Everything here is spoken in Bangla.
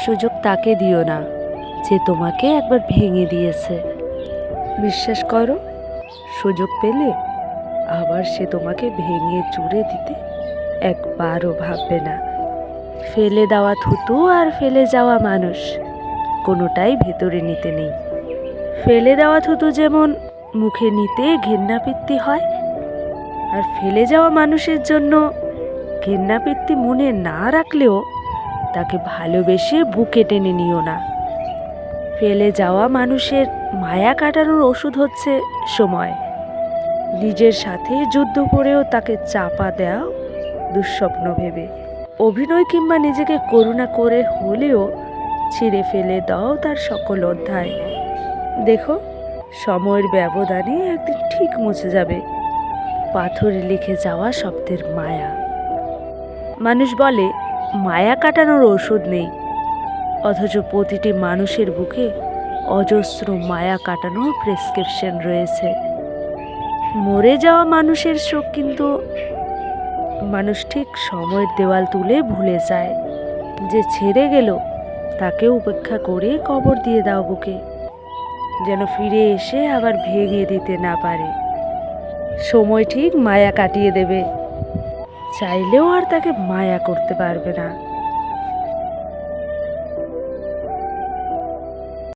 সুযোগ তাকে দিও না যে তোমাকে একবার ভেঙে দিয়েছে। বিশ্বাস করো, সুযোগ পেলে আবার সে তোমাকে ভেঙে চুরে দিতে একবারও ভাববে না। ফেলে দেওয়া থুতু আর ফেলে যাওয়া মানুষ কোনোটাই ভেতরে নিতে নেই। ফেলে দেওয়া থুতু যেমন মুখে নিতে ঘেন্নাপিত্তি হয়, আর ফেলে যাওয়া মানুষের জন্য ঘেন্নাপিত্তি মনে না রাখলেও তাকে ভালোবেসে বুকে টেনে নিও না। ফেলে যাওয়া মানুষের মায়া কাটানোর ওষুধ হচ্ছে সময়। নিজের সাথে যুদ্ধ করেও তাকে চাপা দেওয়া দুঃস্বপ্ন ভেবে, অভিনয় কিংবা নিজেকে করুণা করে হলেও ছিঁড়ে ফেলে দাও তার সকল অধ্যায়। দেখো, সময়ের ব্যবধানে একদিন ঠিক মুছে যাবে পাথরে লিখে যাওয়া শব্দের মায়া। মানুষ বলে মায়া কাটানোর ওষুধ নেই, অথচ প্রতিটি মানুষের বুকে অজস্র মায়া কাটানোর প্রেসক্রিপশন রয়েছে। মরে যাওয়া মানুষের শোক কিন্তু মানুষ ঠিক সময়ের দেওয়াল তুলে ভুলে যায়। যে ছেড়ে গেল তাকে উপেক্ষা করে কবর দিয়ে দাও বুকে, যেন ফিরে এসে আবার ভেঙে দিতে না পারে। সময় ঠিক মায়া কাটিয়ে দেবে, চাইলেও আর তাকে মায়া করতে পারবে না।